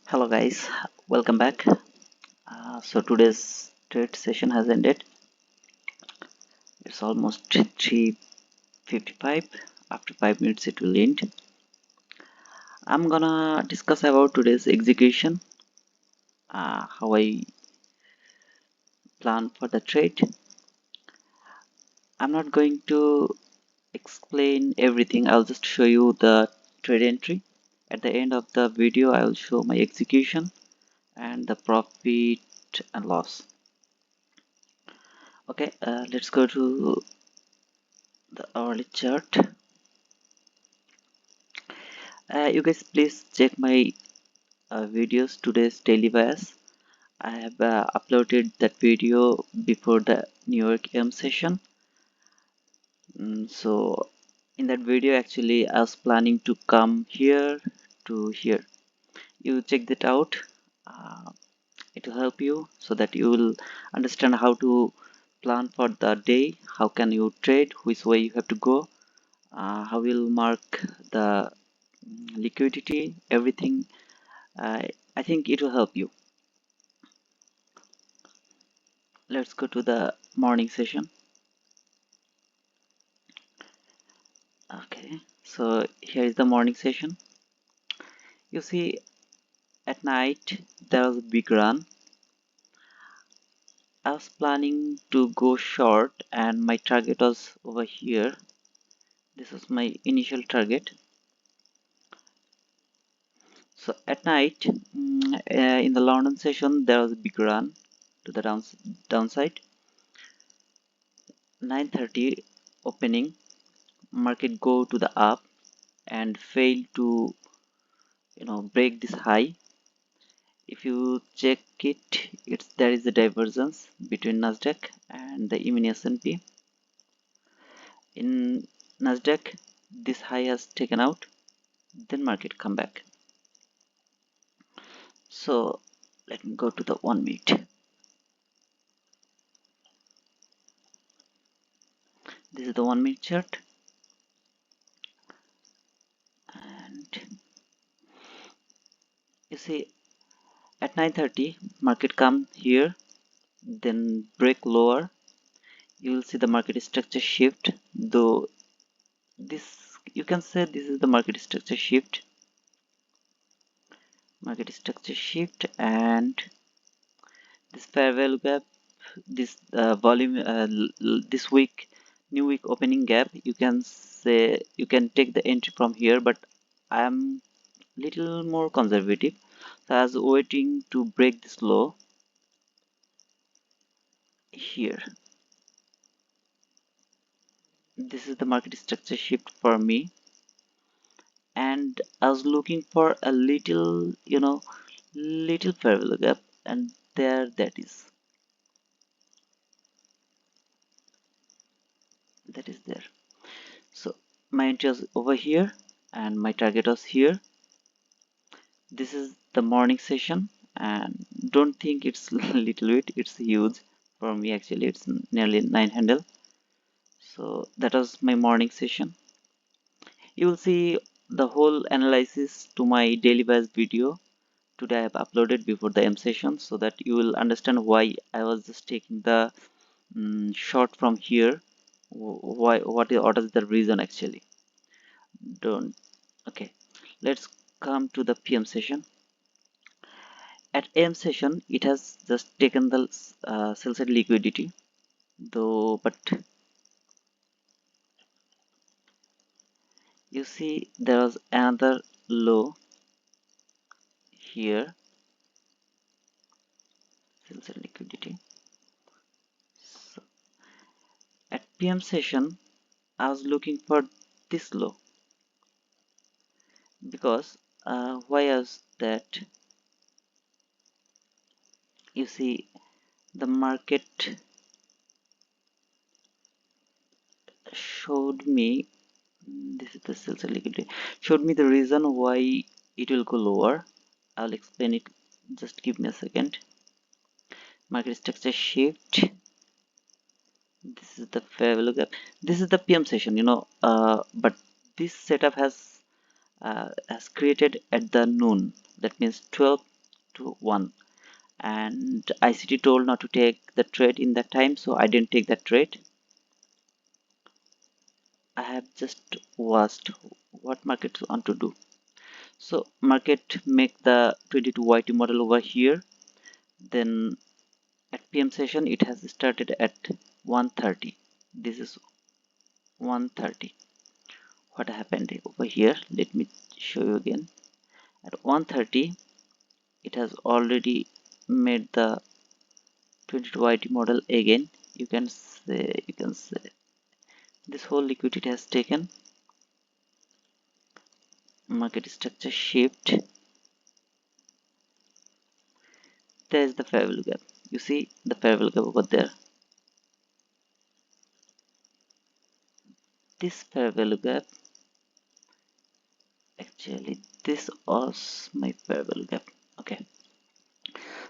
Hello guys, welcome back. So today's trade session has ended. It's almost 3:55. After 5 minutes it will end. I'm gonna discuss about today's execution, how I plan for the trade. I'm not going to explain everything. I'll just show you the trade entry. At the end of the video I will show my execution and the profit and loss. Okay, let's go to the hourly chart. You guys please check my videos today's daily bias. I have uploaded that video before the New York M session. So in that video actually I was planning to come here to here. You check that out. uh, it will help you so that you will understand how to plan for the day, how can you trade, which way you have to go, how will mark the liquidity, everything. I think it will help you. Let's go to the morning session. Okay, so here is the morning session. You see, at night there was a big run. I was planning to go short and my target was over here. This was my initial target. So at night, in the London session there was a big run to the downside. 9:30 opening, market go to the up and fail to break this high. If you check it, there is a divergence between Nasdaq and the mini S&P. In Nasdaq, this high has taken out, then market come back. So let me go to the 1 minute. This is the 1 minute chart, and you see at 9:30 market come here, then break lower. You will see the market structure shift, though this you can say this is the market structure shift. And this fair value gap, this volume, this week new week opening gap, you can say you can take the entry from here, but I am little more conservative, so I was waiting to break this low here. This is the market structure shift for me, and I was looking for a little little fair value gap, and there that is there. So my entry was over here and my target was here. This is the morning session, and don't think it's little bit, it's huge. For me actually it's nearly 9 handle. So that was my morning session. You will see the whole analysis to my daily bias video today I have uploaded before the M session, so that you will understand why I was just taking the short from here. What is the reason actually. Don't Okay, let's come to the PM session. At AM session it has just taken the sell side liquidity, though, but you see there was another low here, sell side liquidity. So at PM session I was looking for this low, because why was that? You see the market showed me, this is the sell side liquidity, showed me the reason why it will go lower. I'll explain it, just give me a second. Market structure shift, this is the fair value gap, this is the PM session, but this setup has created at the noon, that means 12 to 1, and ICT told not to take the trade in that time, so I didn't take that trade. I have just watched what markets want to do. So market make the 22 YT model over here, then at PM session it has started at 1:30. This is 1:30. What happened over here? Let me show you again. At 1:30 it has already made the 22 YT model again. You can say this whole liquidity has taken market structure shift. There is the fair value gap. You see the fair value gap over there. This fair value gap, actually this was my fair value gap. Okay,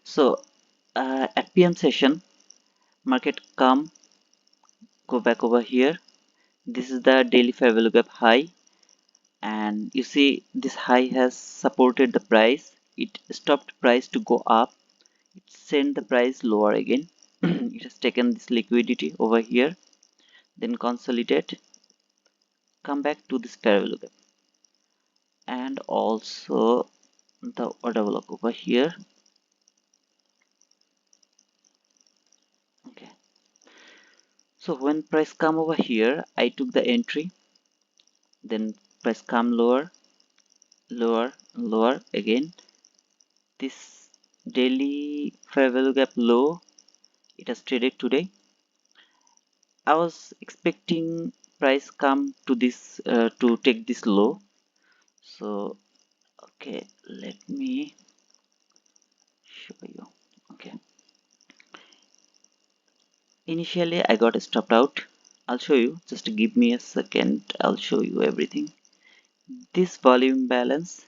so at PM session market come, go back over here. This is the daily fair value gap high, and you see this high has supported the price. It stopped price to go up, it sent the price lower again. It has taken this liquidity over here, then consolidate, come back to this fair value gap, and also the order block over here. Okay, so when price come over here, I took the entry, then price come lower, lower, lower again. This daily fair value gap low, it has traded today. I was expecting price come to this to take this low. So okay, let me show you. Okay, initially I got stopped out. I'll show you, just give me a second. I'll show you everything. This volume balance,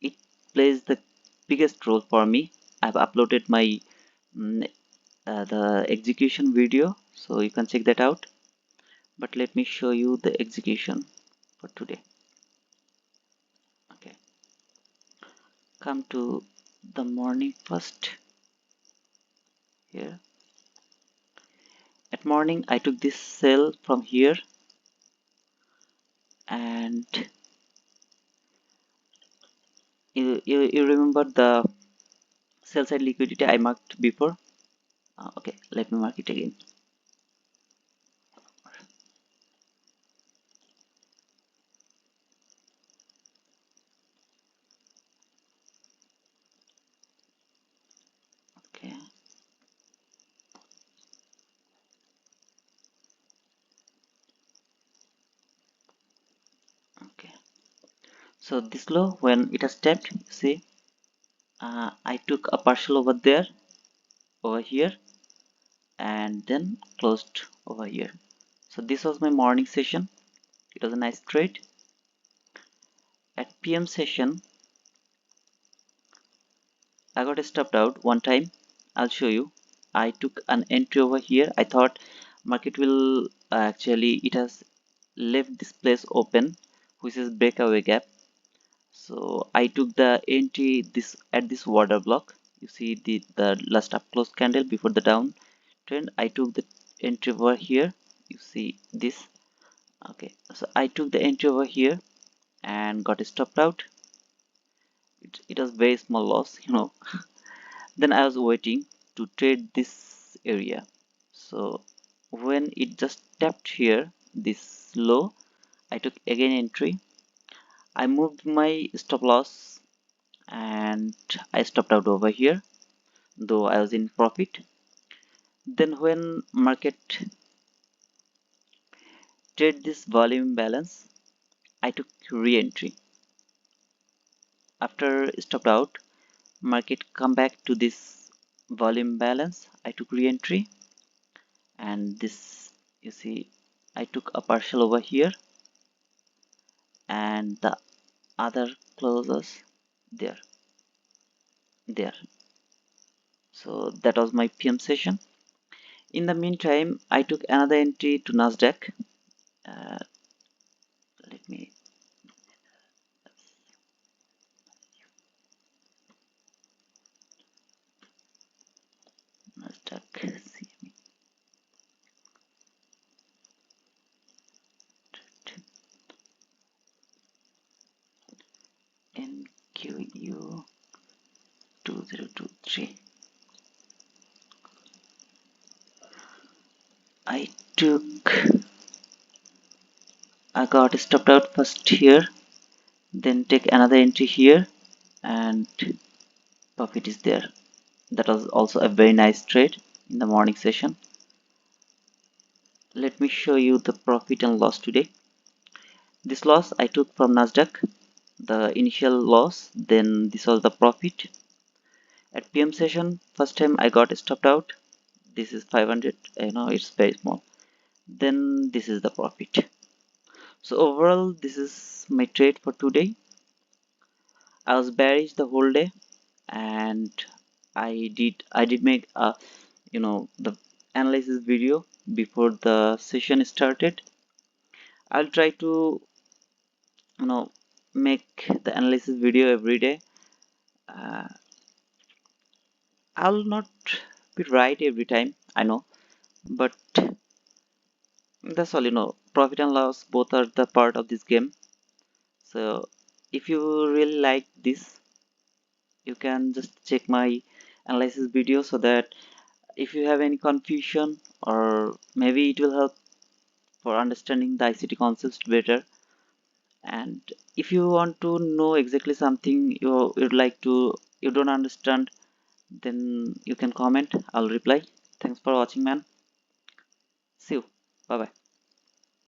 it plays the biggest role for me. I've uploaded my mm, the execution video, so you can check that out, but let me show you the execution for today. Okay, come to the morning first. Here at morning I took this sell from here, and you remember the sell side liquidity I marked before. Okay, let me mark it again. Okay, okay, so this low, when it has tapped, you see I took a partial over there, over here, and then closed over here. So this was my morning session. It was a nice trade. At PM session I got stopped out one time. I'll show you. I took an entry over here. I thought market will actually, it has left this place open, which is breakaway gap. So I took the entry this at this water block. You see the last up close candle before the down trend. I took the entry over here. You see this. Okay, so I took the entry over here and got stopped out. It was very small loss, you know. Then I was waiting to trade this area. So when it just tapped here, this low, I took again entry. I moved my stop loss and I stopped out over here, though I was in profit. Then when market trade this volume balance, I took re-entry. After stopped out, market come back to this volume balance. I took re-entry, and this, you see, I took a partial over here, and the other closes there. So that was my PM session. In the meantime, I took another entry to Nasdaq. uh, Let me, QU2023. I got stopped out first here, then take another entry here, and profit is there. That was also a very nice trade in the morning session. Let me show you the profit and loss today. This loss I took from Nasdaq, the initial loss, then this was the profit. At PM session, first time I got stopped out. This is 500, it's very small. Then this is the profit. So overall, this is my trade for today. I was bearish the whole day, and I did make a the analysis video before the session started. I'll try to you know make the analysis video every day. uh, I'll not be right every time, I know, but that's all. Profit and loss both are the part of this game. So if you really like this, you can just check my analysis video, so that if you have any confusion, or maybe it will help for understanding the ICT concepts better. And if you want to know exactly something you don't understand, then you can comment. I'll reply. Thanks for watching, man. See you. Bye bye.